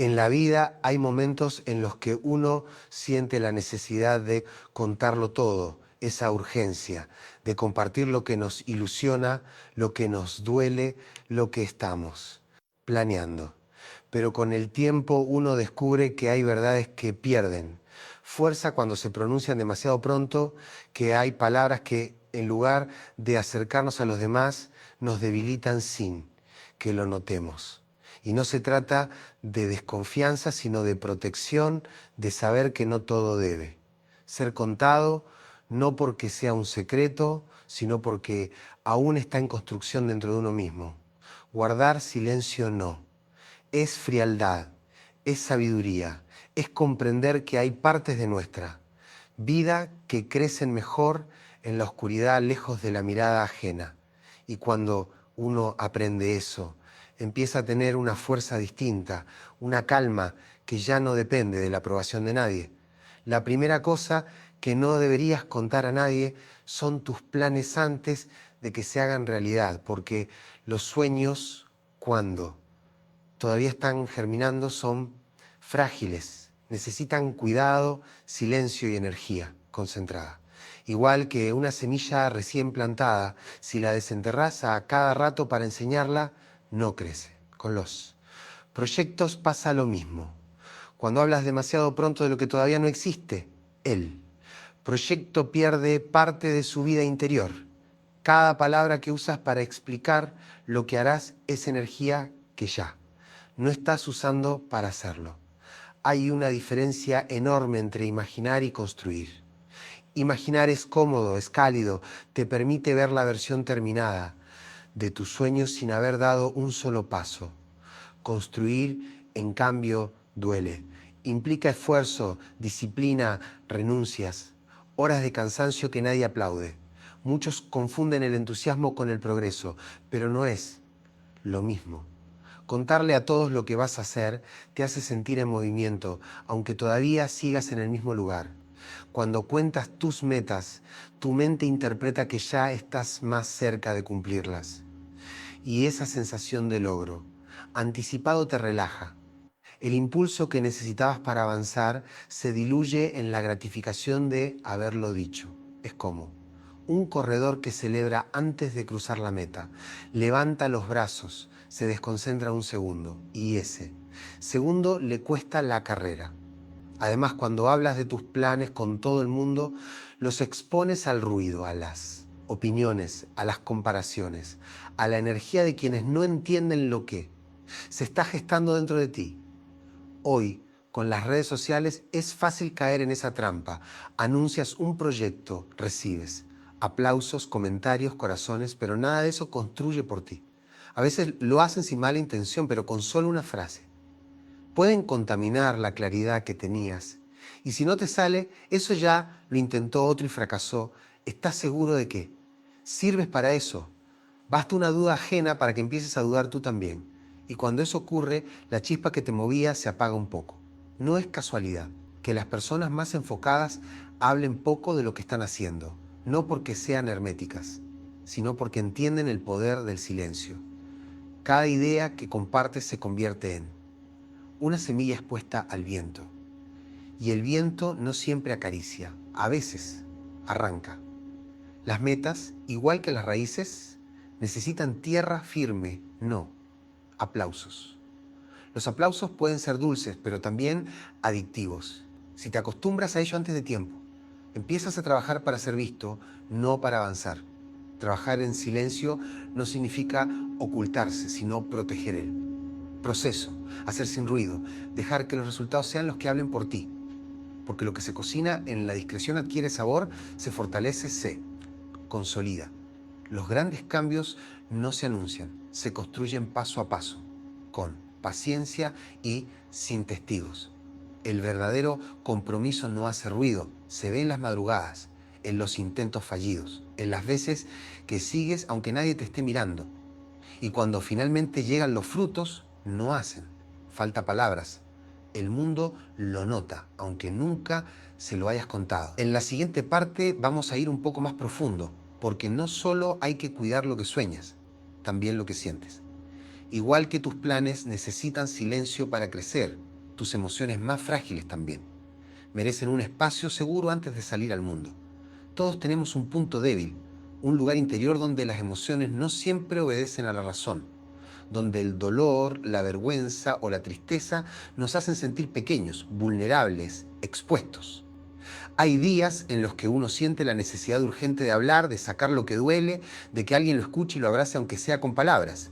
En la vida hay momentos en los que uno siente la necesidad de contarlo todo, esa urgencia, de compartir lo que nos ilusiona, lo que nos duele, lo que estamos planeando. Pero con el tiempo uno descubre que hay verdades que pierden fuerza cuando se pronuncian demasiado pronto, que hay palabras que en lugar de acercarnos a los demás nos debilitan sin que lo notemos. Y no se trata de desconfianza, sino de protección, de saber que no todo debe ser contado, no porque sea un secreto, sino porque aún está en construcción dentro de uno mismo. Guardar silencio no. Es frialdad, es sabiduría, es comprender que hay partes de nuestra vida que crecen mejor en la oscuridad, lejos de la mirada ajena. Y cuando uno aprende eso, empieza a tener una fuerza distinta, una calma que ya no depende de la aprobación de nadie. La primera cosa que no deberías contar a nadie son tus planes antes de que se hagan realidad, porque los sueños, cuando todavía están germinando, son frágiles, necesitan cuidado, silencio y energía concentrada. Igual que una semilla recién plantada, si la desenterrás a cada rato para enseñarla, no crece. Con los proyectos pasa lo mismo. Cuando hablas demasiado pronto de lo que todavía no existe, el proyecto pierde parte de su vida interior. Cada palabra que usas para explicar lo que harás es energía que ya no estás usando para hacerlo. Hay una diferencia enorme entre imaginar y construir. Imaginar es cómodo, es cálido, te permite ver la versión terminada de tus sueños sin haber dado un solo paso. Construir, en cambio, duele. Implica esfuerzo, disciplina, renuncias, horas de cansancio que nadie aplaude. Muchos confunden el entusiasmo con el progreso, pero no es lo mismo. Contarle a todos lo que vas a hacer te hace sentir en movimiento, aunque todavía sigas en el mismo lugar. Cuando cuentas tus metas, tu mente interpreta que ya estás más cerca de cumplirlas. Y esa sensación de logro anticipado te relaja. El impulso que necesitabas para avanzar se diluye en la gratificación de haberlo dicho. Es como un corredor que celebra antes de cruzar la meta. Levanta los brazos, se desconcentra un segundo y ese segundo le cuesta la carrera. Además, cuando hablas de tus planes con todo el mundo, los expones al ruido, a las opiniones, a las comparaciones, a la energía de quienes no entienden lo que se está gestando dentro de ti. Hoy, con las redes sociales, es fácil caer en esa trampa. Anuncias un proyecto, recibes aplausos, comentarios, corazones, pero nada de eso construye por ti. A veces lo hacen sin mala intención, pero con solo una frase. Pueden contaminar la claridad que tenías. Y si no te sale, eso ya lo intentó otro y fracasó. ¿Estás seguro de que sirves para eso? Basta una duda ajena para que empieces a dudar tú también. Y cuando eso ocurre, la chispa que te movía se apaga un poco. No es casualidad que las personas más enfocadas hablen poco de lo que están haciendo, no porque sean herméticas, sino porque entienden el poder del silencio. Cada idea que compartes se convierte en una semilla expuesta al viento. Y el viento no siempre acaricia, a veces arranca. Las metas, igual que las raíces, necesitan tierra firme, no aplausos. Los aplausos pueden ser dulces, pero también adictivos. Si te acostumbras a ello antes de tiempo, empiezas a trabajar para ser visto, no para avanzar. Trabajar en silencio no significa ocultarse, sino proteger el proceso, hacer sin ruido, dejar que los resultados sean los que hablen por ti. Porque lo que se cocina en la discreción adquiere sabor, se fortalece, se consolida. Los grandes cambios no se anuncian, se construyen paso a paso, con paciencia y sin testigos. El verdadero compromiso no hace ruido, se ve en las madrugadas, en los intentos fallidos, en las veces que sigues aunque nadie te esté mirando. Y cuando finalmente llegan los frutos, no hacen falta palabras. El mundo lo nota, aunque nunca se lo hayas contado. En la siguiente parte vamos a ir un poco más profundo, porque no solo hay que cuidar lo que sueñas, también lo que sientes. Igual que tus planes necesitan silencio para crecer, tus emociones más frágiles también. Merecen un espacio seguro antes de salir al mundo. Todos tenemos un punto débil, un lugar interior donde las emociones no siempre obedecen a la razón, donde el dolor, la vergüenza o la tristeza nos hacen sentir pequeños, vulnerables, expuestos. Hay días en los que uno siente la necesidad urgente de hablar, de sacar lo que duele, de que alguien lo escuche y lo abrace aunque sea con palabras.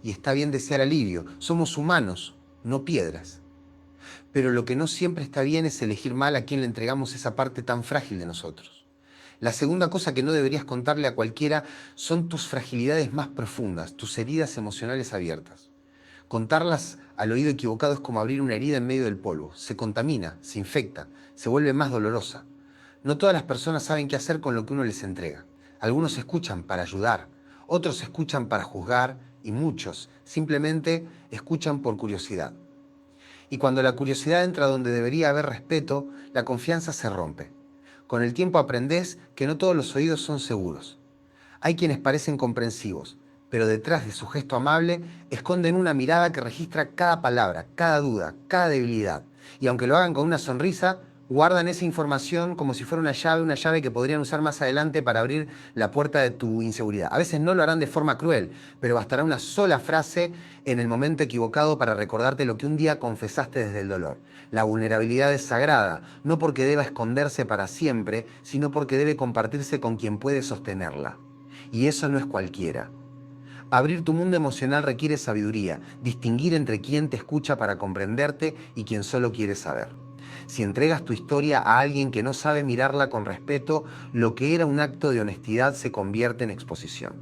Y está bien desear alivio, somos humanos, no piedras. Pero lo que no siempre está bien es elegir mal a quien le entregamos esa parte tan frágil de nosotros. La segunda cosa que no deberías contarle a cualquiera son tus fragilidades más profundas, tus heridas emocionales abiertas. Contarlas al oído equivocado es como abrir una herida en medio del polvo. Se contamina, se infecta, se vuelve más dolorosa. No todas las personas saben qué hacer con lo que uno les entrega. Algunos escuchan para ayudar, otros escuchan para juzgar y muchos simplemente escuchan por curiosidad. Y cuando la curiosidad entra donde debería haber respeto, la confianza se rompe. Con el tiempo aprendés que no todos los oídos son seguros. Hay quienes parecen comprensivos, pero detrás de su gesto amable esconden una mirada que registra cada palabra, cada duda, cada debilidad. Y aunque lo hagan con una sonrisa, guardan esa información como si fuera una llave que podrían usar más adelante para abrir la puerta de tu inseguridad. A veces no lo harán de forma cruel, pero bastará una sola frase en el momento equivocado para recordarte lo que un día confesaste desde el dolor. La vulnerabilidad es sagrada, no porque deba esconderse para siempre, sino porque debe compartirse con quien puede sostenerla. Y eso no es cualquiera. Abrir tu mundo emocional requiere sabiduría, distinguir entre quien te escucha para comprenderte y quien solo quiere saber. Si entregas tu historia a alguien que no sabe mirarla con respeto, lo que era un acto de honestidad se convierte en exposición.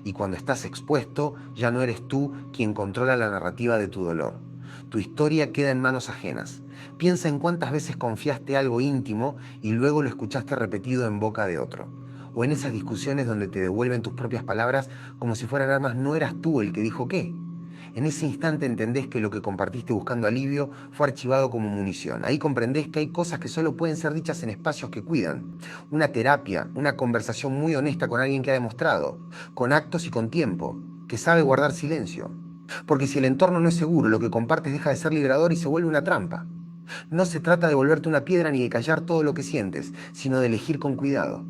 Y cuando estás expuesto, ya no eres tú quien controla la narrativa de tu dolor. Tu historia queda en manos ajenas. Piensa en cuántas veces confiaste algo íntimo y luego lo escuchaste repetido en boca de otro. O en esas discusiones donde te devuelven tus propias palabras como si fueran armas, no eras tú el que dijo qué. En ese instante entendés que lo que compartiste buscando alivio fue archivado como munición. Ahí comprendés que hay cosas que solo pueden ser dichas en espacios que cuidan. Una terapia, una conversación muy honesta con alguien que ha demostrado, con actos y con tiempo, que sabe guardar silencio. Porque si el entorno no es seguro, lo que compartes deja de ser liberador y se vuelve una trampa. No se trata de volverte una piedra ni de callar todo lo que sientes, sino de elegir con cuidado.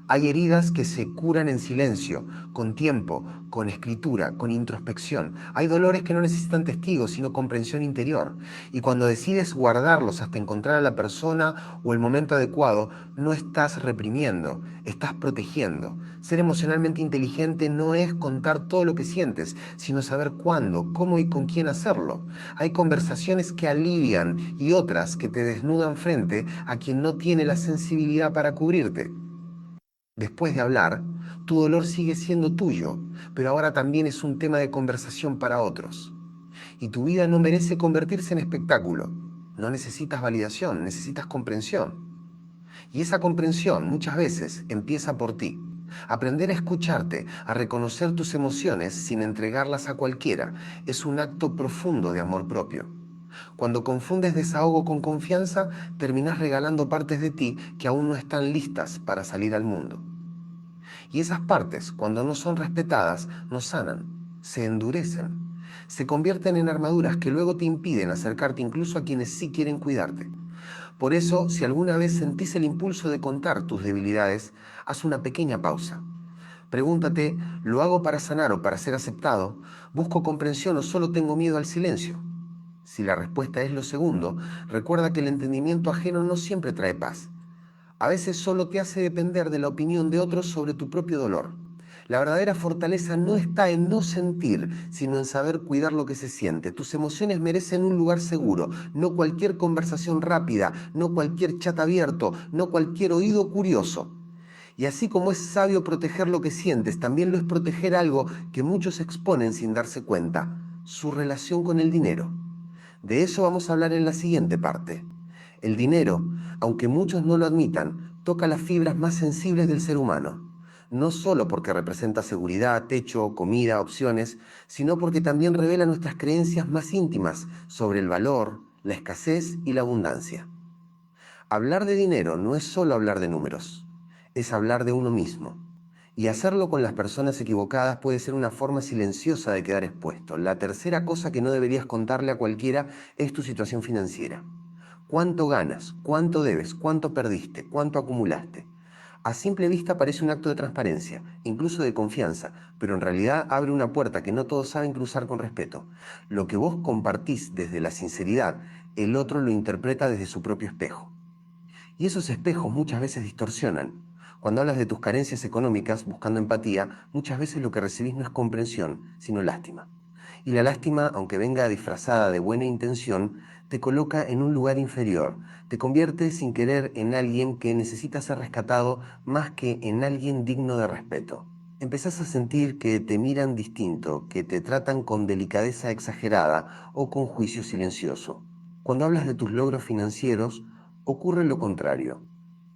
Hay heridas que se curan en silencio, con tiempo, con escritura, con introspección. Hay dolores que no necesitan testigos, sino comprensión interior. Y cuando decides guardarlos hasta encontrar a la persona o el momento adecuado, no estás reprimiendo, estás protegiendo. Ser emocionalmente inteligente no es contar todo lo que sientes, sino saber cuándo, cómo y con quién hacerlo. Hay conversaciones que alivian y otras que te desnudan frente a quien no tiene la sensibilidad para cubrirte. Después de hablar, tu dolor sigue siendo tuyo, pero ahora también es un tema de conversación para otros. Y tu vida no merece convertirse en espectáculo. No necesitas validación, necesitas comprensión. Y esa comprensión muchas veces empieza por ti. Aprender a escucharte, a reconocer tus emociones sin entregarlas a cualquiera, es un acto profundo de amor propio. Cuando confundes desahogo con confianza, terminas regalando partes de ti que aún no están listas para salir al mundo. Y esas partes, cuando no son respetadas, no sanan, se endurecen, se convierten en armaduras que luego te impiden acercarte incluso a quienes sí quieren cuidarte. Por eso, si alguna vez sentís el impulso de contar tus debilidades, haz una pequeña pausa. Pregúntate, ¿lo hago para sanar o para ser aceptado? ¿Busco comprensión o solo tengo miedo al silencio? Si la respuesta es lo segundo, recuerda que el entendimiento ajeno no siempre trae paz. A veces solo te hace depender de la opinión de otros sobre tu propio dolor. La verdadera fortaleza no está en no sentir, sino en saber cuidar lo que se siente. Tus emociones merecen un lugar seguro, no cualquier conversación rápida, no cualquier chat abierto, no cualquier oído curioso. Y así como es sabio proteger lo que sientes, también lo es proteger algo que muchos exponen sin darse cuenta, su relación con el dinero. De eso vamos a hablar en la siguiente parte. El dinero, aunque muchos no lo admitan, toca las fibras más sensibles del ser humano. No solo porque representa seguridad, techo, comida, opciones, sino porque también revela nuestras creencias más íntimas sobre el valor, la escasez y la abundancia. Hablar de dinero no es solo hablar de números, es hablar de uno mismo. Y hacerlo con las personas equivocadas puede ser una forma silenciosa de quedar expuesto. La tercera cosa que no deberías contarle a cualquiera es tu situación financiera. ¿Cuánto ganas? ¿Cuánto debes? ¿Cuánto perdiste? ¿Cuánto acumulaste? A simple vista parece un acto de transparencia, incluso de confianza, pero en realidad abre una puerta que no todos saben cruzar con respeto. Lo que vos compartís desde la sinceridad, el otro lo interpreta desde su propio espejo. Y esos espejos muchas veces distorsionan. Cuando hablas de tus carencias económicas buscando empatía, muchas veces lo que recibís no es comprensión, sino lástima. Y la lástima, aunque venga disfrazada de buena intención, te coloca en un lugar inferior, te convierte sin querer en alguien que necesita ser rescatado más que en alguien digno de respeto. Empezás a sentir que te miran distinto, que te tratan con delicadeza exagerada o con juicio silencioso. Cuando hablas de tus logros financieros, ocurre lo contrario.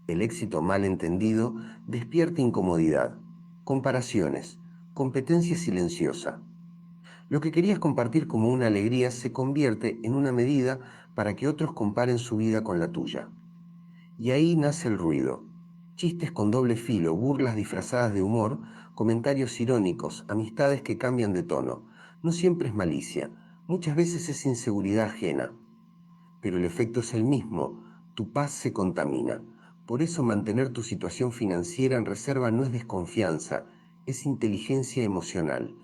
El éxito mal entendido despierta incomodidad, comparaciones, competencia silenciosa. Lo que querías compartir como una alegría se convierte en una medida para que otros comparen su vida con la tuya. Y ahí nace el ruido. Chistes con doble filo, burlas disfrazadas de humor, comentarios irónicos, amistades que cambian de tono. No siempre es malicia, muchas veces es inseguridad ajena. Pero el efecto es el mismo, tu paz se contamina. Por eso mantener tu situación financiera en reserva no es desconfianza, es inteligencia emocional.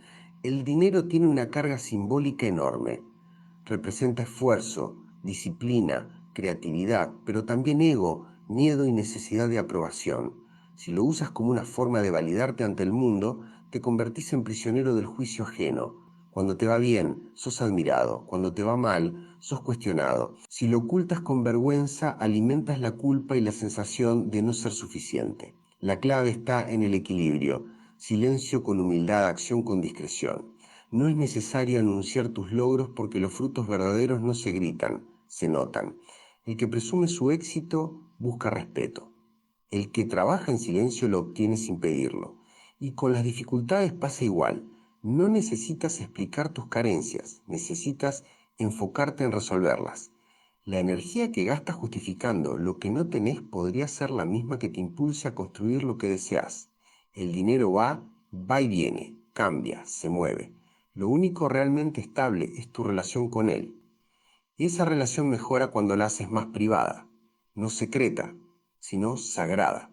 El dinero tiene una carga simbólica enorme. Representa esfuerzo, disciplina, creatividad, pero también ego, miedo y necesidad de aprobación. Si lo usas como una forma de validarte ante el mundo, te convertís en prisionero del juicio ajeno. Cuando te va bien, sos admirado. Cuando te va mal, sos cuestionado. Si lo ocultas con vergüenza, alimentas la culpa y la sensación de no ser suficiente. La clave está en el equilibrio. Silencio con humildad, acción con discreción. No es necesario anunciar tus logros porque los frutos verdaderos no se gritan, se notan. El que presume su éxito busca respeto. El que trabaja en silencio lo obtiene sin pedirlo. Y con las dificultades pasa igual. No necesitas explicar tus carencias, necesitas enfocarte en resolverlas. La energía que gastas justificando lo que no tenés podría ser la misma que te impulse a construir lo que deseas. El dinero va y viene, cambia, se mueve. Lo único realmente estable es tu relación con él. Y esa relación mejora cuando la haces más privada, no secreta, sino sagrada.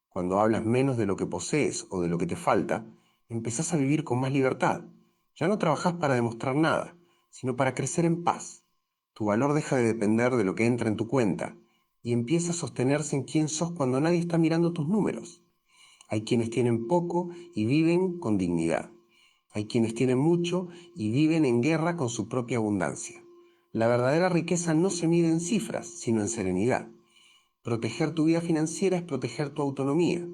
Cuando hablas menos de lo que posees o de lo que te falta, empezás a vivir con más libertad. Ya no trabajás para demostrar nada, sino para crecer en paz. Tu valor deja de depender de lo que entra en tu cuenta y empieza a sostenerse en quién sos cuando nadie está mirando tus números. Hay quienes tienen poco y viven con dignidad. Hay quienes tienen mucho y viven en guerra con su propia abundancia. La verdadera riqueza no se mide en cifras, sino en serenidad. Proteger tu vida financiera es proteger tu autonomía.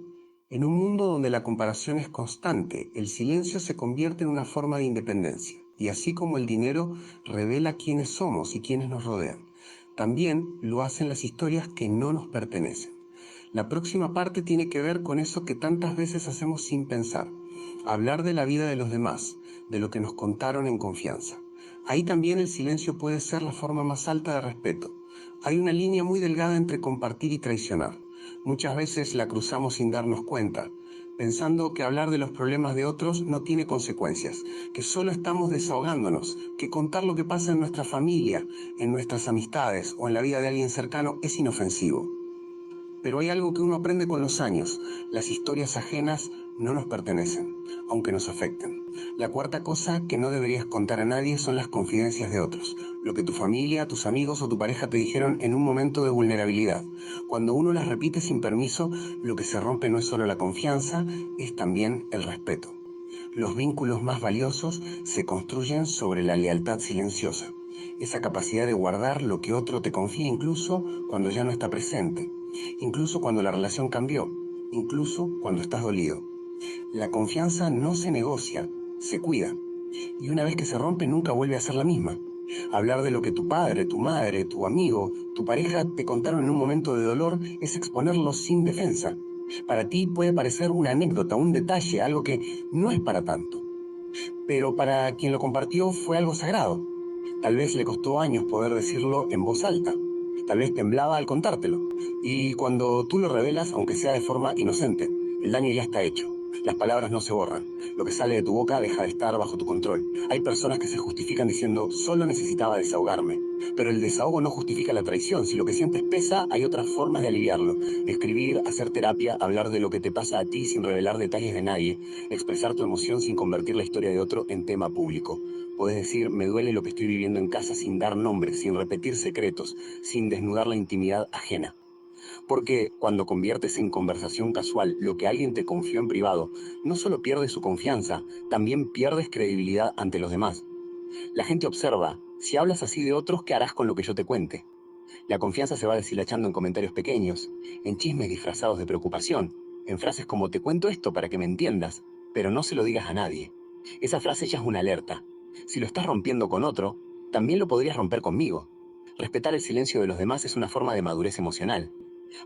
En un mundo donde la comparación es constante, el silencio se convierte en una forma de independencia. Y así como el dinero revela quiénes somos y quiénes nos rodean, también lo hacen las historias que no nos pertenecen. La próxima parte tiene que ver con eso que tantas veces hacemos sin pensar. Hablar de la vida de los demás, de lo que nos contaron en confianza. Ahí también el silencio puede ser la forma más alta de respeto. Hay una línea muy delgada entre compartir y traicionar. Muchas veces la cruzamos sin darnos cuenta, pensando que hablar de los problemas de otros no tiene consecuencias, que solo estamos desahogándonos, que contar lo que pasa en nuestra familia, en nuestras amistades o en la vida de alguien cercano es inofensivo. Pero hay algo que uno aprende con los años. Las historias ajenas no nos pertenecen, aunque nos afecten. La cuarta cosa que no deberías contar a nadie son las confidencias de otros. Lo que tu familia, tus amigos o tu pareja te dijeron en un momento de vulnerabilidad. Cuando uno las repite sin permiso, lo que se rompe no es solo la confianza, es también el respeto. Los vínculos más valiosos se construyen sobre la lealtad silenciosa. Esa capacidad de guardar lo que otro te confía incluso cuando ya no está presente. Incluso cuando la relación cambió, incluso cuando estás dolido. La confianza no se negocia, se cuida. Y una vez que se rompe nunca vuelve a ser la misma. Hablar de lo que tu padre, tu madre, tu amigo, tu pareja te contaron en un momento de dolor es exponerlo sin defensa. Para ti puede parecer una anécdota, un detalle, algo que no es para tanto. Pero para quien lo compartió fue algo sagrado. Tal vez le costó años poder decirlo en voz alta. Tal vez temblaba al contártelo. Y cuando tú lo revelas, aunque sea de forma inocente, el daño ya está hecho. Las palabras no se borran. Lo que sale de tu boca deja de estar bajo tu control. Hay personas que se justifican diciendo, solo necesitaba desahogarme. Pero el desahogo no justifica la traición. Si lo que sientes pesa, hay otras formas de aliviarlo. Escribir, hacer terapia, hablar de lo que te pasa a ti sin revelar detalles de nadie. Expresar tu emoción sin convertir la historia de otro en tema público. Podés decir, me duele lo que estoy viviendo en casa sin dar nombres, sin repetir secretos, sin desnudar la intimidad ajena. Porque cuando conviertes en conversación casual lo que alguien te confió en privado, no solo pierdes su confianza, también pierdes credibilidad ante los demás. La gente observa, si hablas así de otros, ¿qué harás con lo que yo te cuente? La confianza se va deshilachando en comentarios pequeños, en chismes disfrazados de preocupación, en frases como te cuento esto para que me entiendas, pero no se lo digas a nadie. Esa frase ya es una alerta. Si lo estás rompiendo con otro, también lo podrías romper conmigo. Respetar el silencio de los demás es una forma de madurez emocional.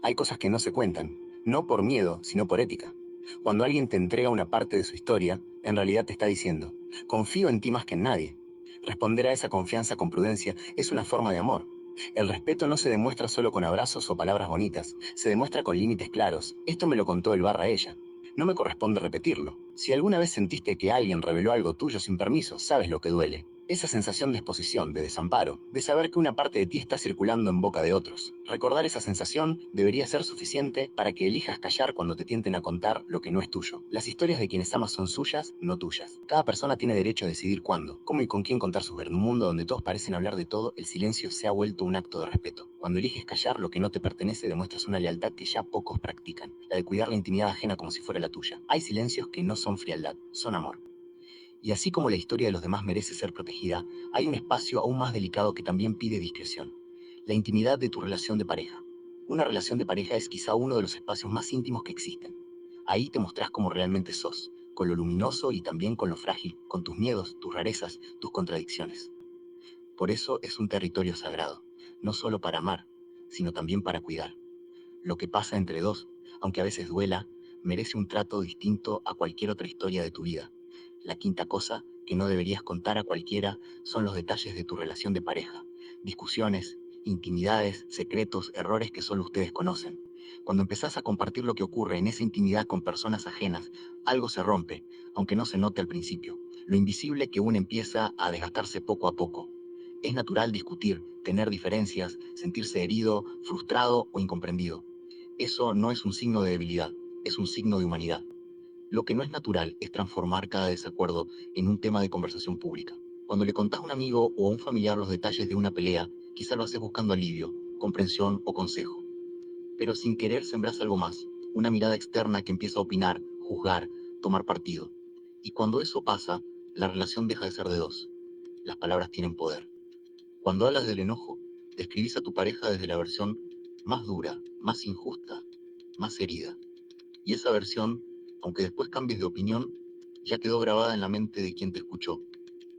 Hay cosas que no se cuentan, no por miedo, sino por ética. Cuando alguien te entrega una parte de su historia, en realidad te está diciendo, confío en ti más que en nadie. Responder a esa confianza con prudencia es una forma de amor. El respeto no se demuestra solo con abrazos o palabras bonitas, se demuestra con límites claros. Esto me lo contó el barra ella. No me corresponde repetirlo. Si alguna vez sentiste que alguien reveló algo tuyo sin permiso, sabes lo que duele. Esa sensación de exposición, de desamparo, de saber que una parte de ti está circulando en boca de otros. Recordar esa sensación debería ser suficiente para que elijas callar cuando te tienten a contar lo que no es tuyo. Las historias de quienes amas son suyas, no tuyas. Cada persona tiene derecho a decidir cuándo, cómo y con quién contar sus verdades. En un mundo donde todos parecen hablar de todo, el silencio se ha vuelto un acto de respeto. Cuando eliges callar lo que no te pertenece, demuestras una lealtad que ya pocos practican, la de cuidar la intimidad ajena como si fuera la tuya. Hay silencios que no son frialdad, son amor. Y así como la historia de los demás merece ser protegida, hay un espacio aún más delicado que también pide discreción: la intimidad de tu relación de pareja. Una relación de pareja es quizá uno de los espacios más íntimos que existen. Ahí te mostrás como realmente sos, con lo luminoso y también con lo frágil, con tus miedos, tus rarezas, tus contradicciones. Por eso es un territorio sagrado, no solo para amar, sino también para cuidar. Lo que pasa entre dos, aunque a veces duela, merece un trato distinto a cualquier otra historia de tu vida. La quinta cosa que no deberías contar a cualquiera son los detalles de tu relación de pareja, discusiones, intimidades, secretos, errores que solo ustedes conocen. Cuando empezás a compartir lo que ocurre en esa intimidad con personas ajenas, algo se rompe, aunque no se note al principio. Lo invisible que uno empieza a desgastarse poco a poco. Es natural discutir, tener diferencias, sentirse herido, frustrado o incomprendido. Eso no es un signo de debilidad, es un signo de humanidad. Lo que no es natural es transformar cada desacuerdo en un tema de conversación pública. Cuando le contás a un amigo o a un familiar los detalles de una pelea, quizá lo haces buscando alivio, comprensión o consejo. Pero sin querer sembrás algo más, una mirada externa que empieza a opinar, juzgar, tomar partido. Y cuando eso pasa, la relación deja de ser de dos. Las palabras tienen poder. Cuando hablas del enojo, describís a tu pareja desde la versión más dura, más injusta, más herida. Y esa versión, aunque después cambies de opinión, ya quedó grabada en la mente de quien te escuchó.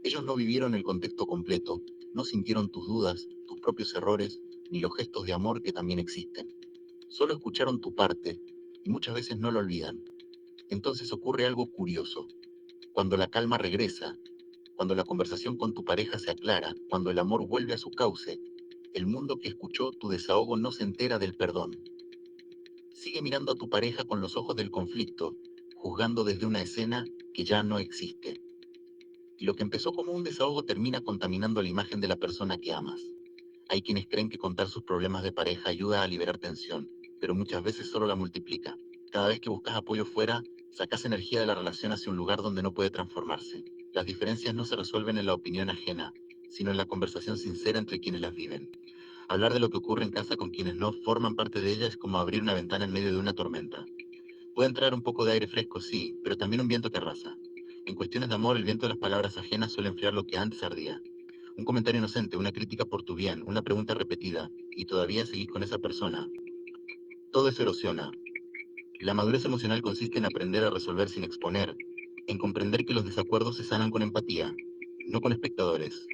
Ellos no vivieron el contexto completo, no sintieron tus dudas, tus propios errores, ni los gestos de amor que también existen. Solo escucharon tu parte y muchas veces no lo olvidan. Entonces ocurre algo curioso. Cuando la calma regresa, cuando la conversación con tu pareja se aclara, cuando el amor vuelve a su cauce, el mundo que escuchó tu desahogo no se entera del perdón. Sigue mirando a tu pareja con los ojos del conflicto, juzgando desde una escena que ya no existe. Y lo que empezó como un desahogo termina contaminando la imagen de la persona que amas. Hay quienes creen que contar sus problemas de pareja ayuda a liberar tensión, pero muchas veces solo la multiplica. Cada vez que buscas apoyo fuera, sacas energía de la relación hacia un lugar donde no puede transformarse. Las diferencias no se resuelven en la opinión ajena, sino en la conversación sincera entre quienes las viven. Hablar de lo que ocurre en casa con quienes no forman parte de ella es como abrir una ventana en medio de una tormenta. Puede entrar un poco de aire fresco, sí, pero también un viento que arrasa. En cuestiones de amor, el viento de las palabras ajenas suele enfriar lo que antes ardía. Un comentario inocente, una crítica por tu bien, una pregunta repetida, y todavía seguís con esa persona. Todo eso erosiona. La madurez emocional consiste en aprender a resolver sin exponer, en comprender que los desacuerdos se sanan con empatía, no con espectadores.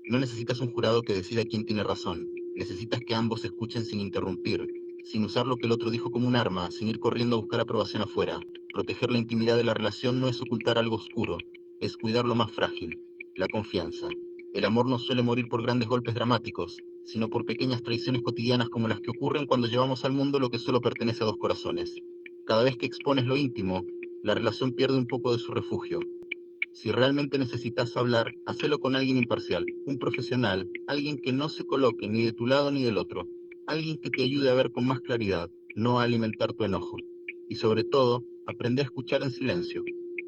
No necesitas un jurado que decida quién tiene razón. Necesitas que ambos se escuchen sin interrumpir, sin usar lo que el otro dijo como un arma, sin ir corriendo a buscar aprobación afuera. Proteger la intimidad de la relación no es ocultar algo oscuro, es cuidar lo más frágil, la confianza. El amor no suele morir por grandes golpes dramáticos, sino por pequeñas traiciones cotidianas como las que ocurren cuando llevamos al mundo lo que solo pertenece a dos corazones. Cada vez que expones lo íntimo, la relación pierde un poco de su refugio. Si realmente necesitas hablar, hacelo con alguien imparcial, un profesional, alguien que no se coloque ni de tu lado ni del otro, alguien que te ayude a ver con más claridad, no a alimentar tu enojo. Y sobre todo, aprende a escuchar en silencio.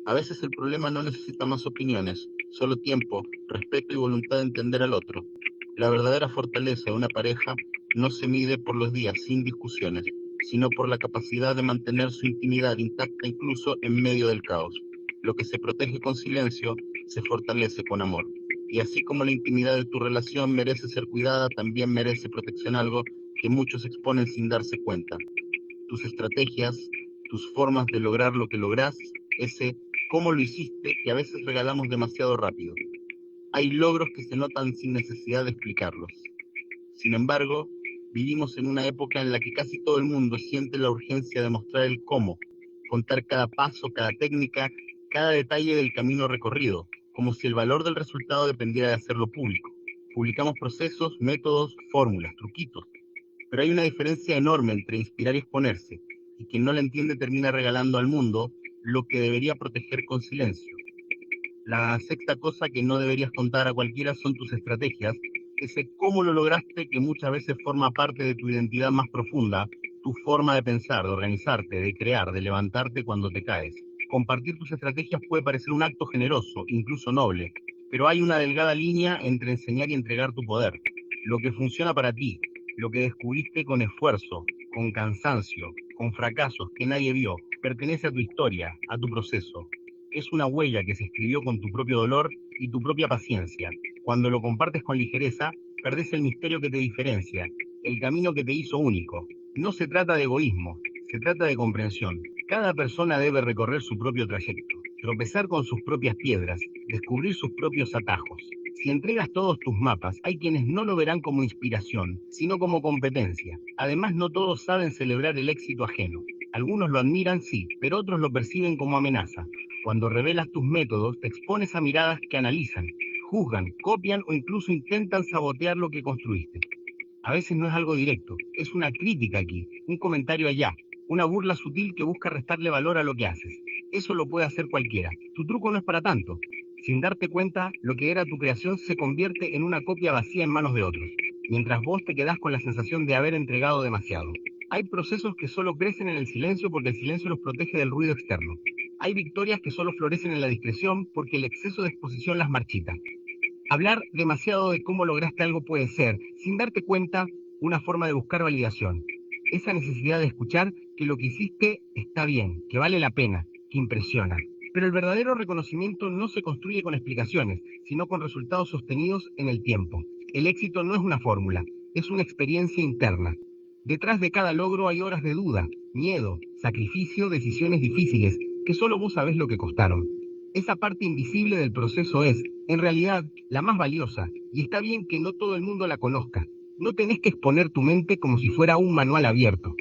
A veces el problema no necesita más opiniones, solo tiempo, respeto y voluntad de entender al otro. La verdadera fortaleza de una pareja no se mide por los días sin discusiones, sino por la capacidad de mantener su intimidad intacta incluso en medio del caos. Lo que se protege con silencio se fortalece con amor. Y así como la intimidad de tu relación merece ser cuidada, también merece protección, algo que muchos exponen sin darse cuenta. Tus estrategias, tus formas de lograr lo que lográs, ese cómo lo hiciste que a veces regalamos demasiado rápido. Hay logros que se notan sin necesidad de explicarlos. Sin embargo, vivimos en una época en la que casi todo el mundo siente la urgencia de mostrar el cómo, contar cada paso, cada técnica, cada detalle del camino recorrido, como si el valor del resultado dependiera de hacerlo público. Publicamos procesos, métodos, fórmulas, truquitos, pero hay una diferencia enorme entre inspirar y exponerse, y quien no la entiende termina regalando al mundo lo que debería proteger con silencio. La sexta cosa que no deberías contar a cualquiera son tus estrategias, ese cómo lo lograste que muchas veces forma parte de tu identidad más profunda, tu forma de pensar, de organizarte, de crear, de levantarte cuando te caes. Compartir tus estrategias puede parecer un acto generoso, incluso noble, pero hay una delgada línea entre enseñar y entregar tu poder. Lo que funciona para ti, lo que descubriste con esfuerzo, con cansancio, con fracasos que nadie vio, pertenece a tu historia, a tu proceso. Es una huella que se escribió con tu propio dolor y tu propia paciencia. Cuando lo compartes con ligereza, perdés el misterio que te diferencia, el camino que te hizo único. No se trata de egoísmo, se trata de comprensión. Cada persona debe recorrer su propio trayecto, tropezar con sus propias piedras, descubrir sus propios atajos. Si entregas todos tus mapas, hay quienes no lo verán como inspiración, sino como competencia. Además, no todos saben celebrar el éxito ajeno. Algunos lo admiran, sí, pero otros lo perciben como amenaza. Cuando revelas tus métodos, te expones a miradas que analizan, juzgan, copian o incluso intentan sabotear lo que construiste. A veces no es algo directo, es una crítica aquí, un comentario allá, una burla sutil que busca restarle valor a lo que haces. Eso lo puede hacer cualquiera. Tu truco no es para tanto. Sin darte cuenta, lo que era tu creación se convierte en una copia vacía en manos de otros, mientras vos te quedás con la sensación de haber entregado demasiado. Hay procesos que solo crecen en el silencio porque el silencio los protege del ruido externo. Hay victorias que solo florecen en la discreción porque el exceso de exposición las marchita. Hablar demasiado de cómo lograste algo puede ser, sin darte cuenta, una forma de buscar validación. Esa necesidad de escuchar que lo que hiciste está bien, que vale la pena, que impresiona. Pero el verdadero reconocimiento no se construye con explicaciones, sino con resultados sostenidos en el tiempo. El éxito no es una fórmula, es una experiencia interna. Detrás de cada logro hay horas de duda, miedo, sacrificio, decisiones difíciles, que solo vos sabés lo que costaron. Esa parte invisible del proceso es, en realidad, la más valiosa, y está bien que no todo el mundo la conozca. No tenés que exponer tu mente como si fuera un manual abierto.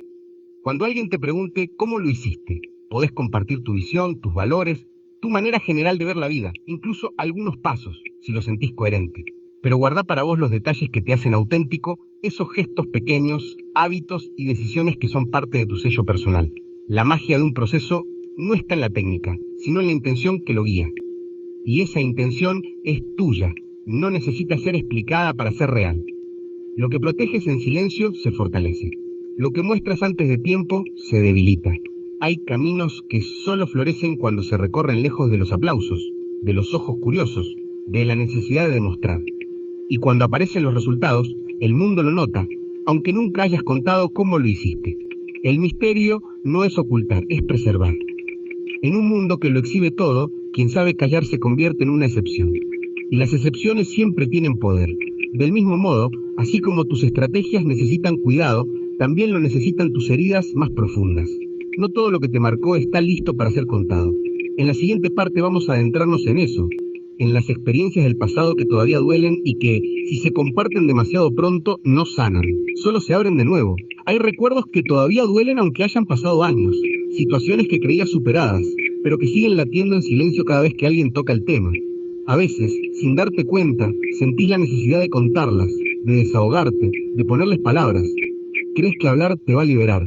Cuando alguien te pregunte cómo lo hiciste, podés compartir tu visión, tus valores, tu manera general de ver la vida, incluso algunos pasos, si lo sentís coherente. Pero guardá para vos los detalles que te hacen auténtico, esos gestos pequeños, hábitos y decisiones que son parte de tu sello personal. La magia de un proceso no está en la técnica, sino en la intención que lo guía. Y esa intención es tuya, no necesita ser explicada para ser real. Lo que proteges en silencio se fortalece. Lo que muestras antes de tiempo se debilita. Hay caminos que solo florecen cuando se recorren lejos de los aplausos, de los ojos curiosos, de la necesidad de demostrar. Y cuando aparecen los resultados, el mundo lo nota, aunque nunca hayas contado cómo lo hiciste. El misterio no es ocultar, es preservar. En un mundo que lo exhibe todo, quien sabe callar se convierte en una excepción. Y las excepciones siempre tienen poder. Del mismo modo, así como tus estrategias necesitan cuidado, también lo necesitan tus heridas más profundas. No todo lo que te marcó está listo para ser contado. En la siguiente parte vamos a adentrarnos en eso, en las experiencias del pasado que todavía duelen y que, si se comparten demasiado pronto, no sanan, solo se abren de nuevo. Hay recuerdos que todavía duelen aunque hayan pasado años, situaciones que creías superadas, pero que siguen latiendo en silencio cada vez que alguien toca el tema. A veces, sin darte cuenta, sentís la necesidad de contarlas, de desahogarte, de ponerles palabras. Crees que hablar te va a liberar.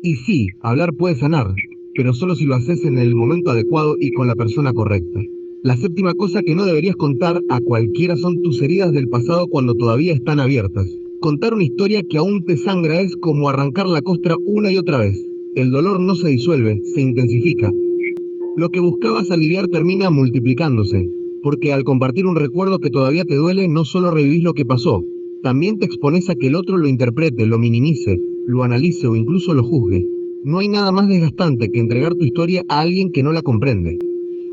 Y sí, hablar puede sanar, pero solo si lo haces en el momento adecuado y con la persona correcta. La séptima cosa que no deberías contar a cualquiera son tus heridas del pasado cuando todavía están abiertas. Contar una historia que aún te sangra es como arrancar la costra una y otra vez. El dolor no se disuelve, se intensifica. Lo que buscabas aliviar termina multiplicándose, porque al compartir un recuerdo que todavía te duele, no solo revivís lo que pasó, también te expones a que el otro lo interprete, lo minimice, lo analice o incluso lo juzgue. No hay nada más desgastante que entregar tu historia a alguien que no la comprende.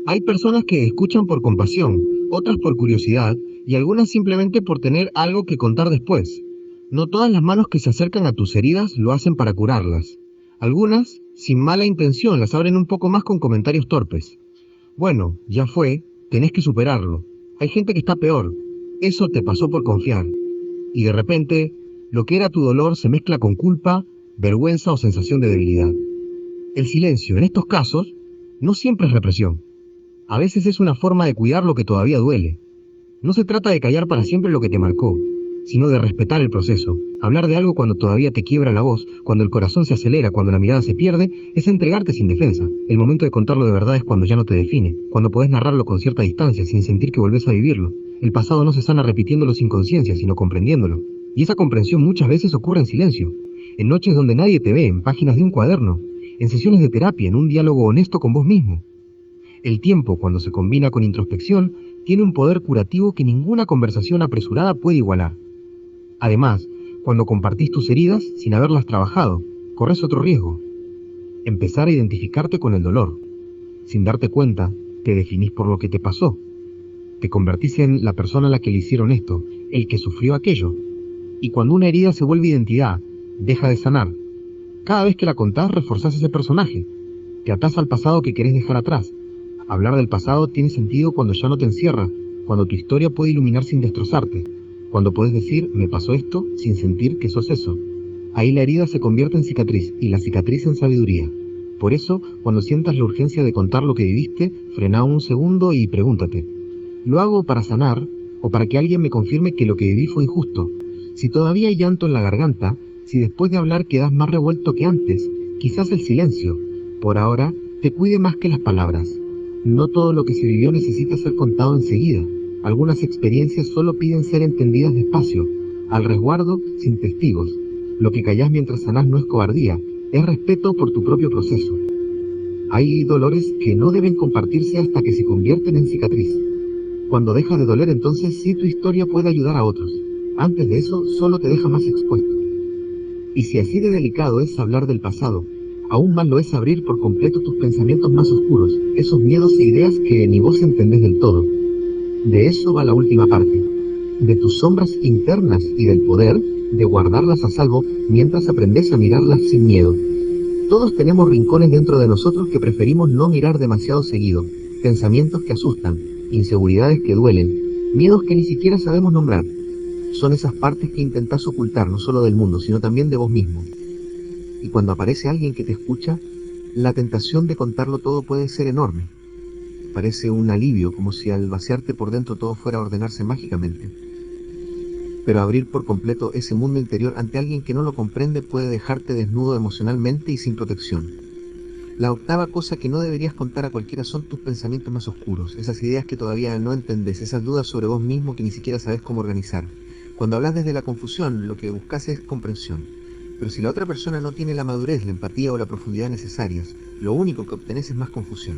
Hay personas que escuchan por compasión, otras por curiosidad y algunas simplemente por tener algo que contar después. No todas las manos que se acercan a tus heridas lo hacen para curarlas. Algunas, sin mala intención, las abren un poco más con comentarios torpes. Bueno, ya fue, tenés que superarlo. Hay gente que está peor. Eso te pasó por confiar. Y de repente, lo que era tu dolor se mezcla con culpa, vergüenza o sensación de debilidad. El silencio, en estos casos, no siempre es represión. A veces es una forma de cuidar lo que todavía duele. No se trata de callar para siempre lo que te marcó, sino de respetar el proceso. Hablar de algo cuando todavía te quiebra la voz, cuando el corazón se acelera, cuando la mirada se pierde, es entregarte sin defensa. El momento de contarlo de verdad es cuando ya no te define, cuando podés narrarlo con cierta distancia, sin sentir que volvés a vivirlo. El pasado no se sana repitiéndolo sin conciencia, sino comprendiéndolo. Y esa comprensión muchas veces ocurre en silencio, en noches donde nadie te ve, en páginas de un cuaderno, en sesiones de terapia, en un diálogo honesto con vos mismo. El tiempo, cuando se combina con introspección, tiene un poder curativo que ninguna conversación apresurada puede igualar. Además, cuando compartís tus heridas sin haberlas trabajado, corres otro riesgo: empezar a identificarte con el dolor. Sin darte cuenta, te definís por lo que te pasó. Te convertís en la persona a la que le hicieron esto, el que sufrió aquello. Y cuando una herida se vuelve identidad, deja de sanar. Cada vez que la contás, reforzás ese personaje. Te atás al pasado que querés dejar atrás. Hablar del pasado tiene sentido cuando ya no te encierra, cuando tu historia puede iluminar sin destrozarte, cuando puedes decir, me pasó esto, sin sentir que sos eso. Ahí la herida se convierte en cicatriz y la cicatriz en sabiduría. Por eso, cuando sientas la urgencia de contar lo que viviste, frena un segundo y pregúntate, ¿lo hago para sanar o para que alguien me confirme que lo que viví fue injusto? Si todavía hay llanto en la garganta, si después de hablar quedas más revuelto que antes, quizás el silencio, por ahora, te cuide más que las palabras. No todo lo que se vivió necesita ser contado enseguida. Algunas experiencias solo piden ser entendidas despacio, al resguardo, sin testigos. Lo que callás mientras sanás no es cobardía, es respeto por tu propio proceso. Hay dolores que no deben compartirse hasta que se convierten en cicatriz. Cuando deja de doler, entonces sí tu historia puede ayudar a otros. Antes de eso, solo te deja más expuesto. Y si así de delicado es hablar del pasado, aún más lo es abrir por completo tus pensamientos más oscuros, esos miedos e ideas que ni vos entendés del todo. De eso va la última parte, de tus sombras internas y del poder de guardarlas a salvo mientras aprendes a mirarlas sin miedo. Todos tenemos rincones dentro de nosotros que preferimos no mirar demasiado seguido, pensamientos que asustan, inseguridades que duelen, miedos que ni siquiera sabemos nombrar. Son esas partes que intentás ocultar no solo del mundo, sino también de vos mismo. Y cuando aparece alguien que te escucha, la tentación de contarlo todo puede ser enorme. Parece un alivio, como si al vaciarte por dentro todo fuera a ordenarse mágicamente. Pero abrir por completo ese mundo interior ante alguien que no lo comprende puede dejarte desnudo emocionalmente y sin protección. La octava cosa que no deberías contar a cualquiera son tus pensamientos más oscuros, esas ideas que todavía no entendés, esas dudas sobre vos mismo que ni siquiera sabes cómo organizar. Cuando hablas desde la confusión, lo que buscas es comprensión. Pero si la otra persona no tiene la madurez, la empatía o la profundidad necesarias, lo único que obtenés es más confusión.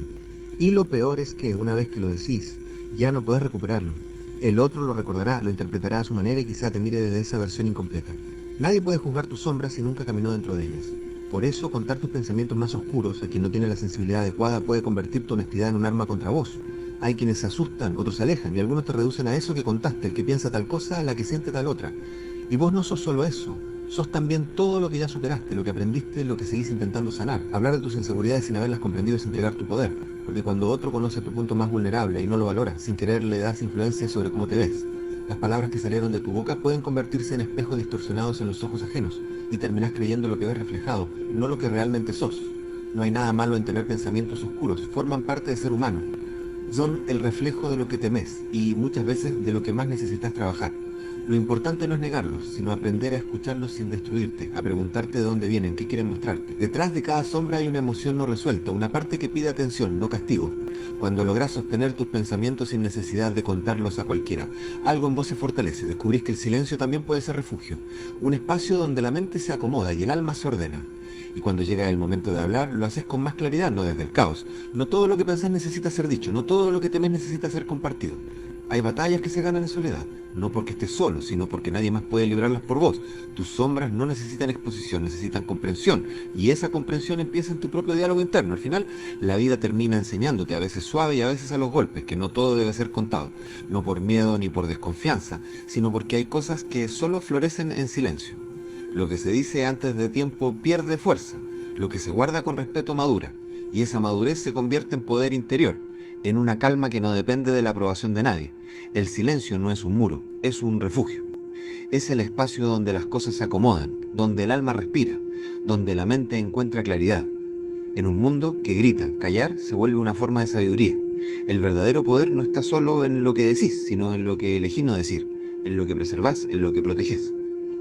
Y lo peor es que, una vez que lo decís, ya no podés recuperarlo. El otro lo recordará, lo interpretará a su manera y quizá te mire desde esa versión incompleta. Nadie puede juzgar tus sombras si nunca caminó dentro de ellas. Por eso, contar tus pensamientos más oscuros a quien no tiene la sensibilidad adecuada puede convertir tu honestidad en un arma contra vos. Hay quienes se asustan, otros se alejan, y algunos te reducen a eso que contaste, el que piensa tal cosa, la que siente tal otra. Y vos no sos solo eso. Sos también todo lo que ya superaste, lo que aprendiste, lo que seguís intentando sanar. Hablar de tus inseguridades sin haberlas comprendido es entregar tu poder. Porque cuando otro conoce tu punto más vulnerable y no lo valora, sin querer le das influencia sobre cómo te ves. Las palabras que salieron de tu boca pueden convertirse en espejos distorsionados en los ojos ajenos y terminás creyendo lo que ves reflejado, no lo que realmente sos. No hay nada malo en tener pensamientos oscuros, forman parte de ser humano. Son el reflejo de lo que temes y muchas veces de lo que más necesitas trabajar. Lo importante no es negarlos, sino aprender a escucharlos sin destruirte, a preguntarte de dónde vienen, qué quieren mostrarte. Detrás de cada sombra hay una emoción no resuelta, una parte que pide atención, no castigo. Cuando logras sostener tus pensamientos sin necesidad de contarlos a cualquiera, algo en vos se fortalece, descubrís que el silencio también puede ser refugio, un espacio donde la mente se acomoda y el alma se ordena. Y cuando llega el momento de hablar, lo haces con más claridad, no desde el caos. No todo lo que pensás necesita ser dicho, no todo lo que temes necesita ser compartido. Hay batallas que se ganan en soledad, no porque estés solo, sino porque nadie más puede librarlas por vos. Tus sombras no necesitan exposición, necesitan comprensión, y esa comprensión empieza en tu propio diálogo interno. Al final, la vida termina enseñándote, a veces suave y a veces a los golpes, que no todo debe ser contado, no por miedo ni por desconfianza, sino porque hay cosas que solo florecen en silencio. Lo que se dice antes de tiempo pierde fuerza, lo que se guarda con respeto madura, y esa madurez se convierte en poder interior, en una calma que no depende de la aprobación de nadie. El silencio no es un muro, es un refugio. Es el espacio donde las cosas se acomodan, donde el alma respira, donde la mente encuentra claridad. En un mundo que grita, callar se vuelve una forma de sabiduría. El verdadero poder no está solo en lo que decís, sino en lo que elegís no decir, en lo que preservás, en lo que protegés.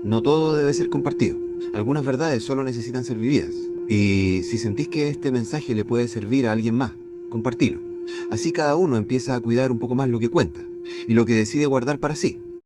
No todo debe ser compartido. Algunas verdades solo necesitan ser vividas. Y si sentís que este mensaje le puede servir a alguien más, compartilo. Así cada uno empieza a cuidar un poco más lo que cuenta y lo que decide guardar para sí.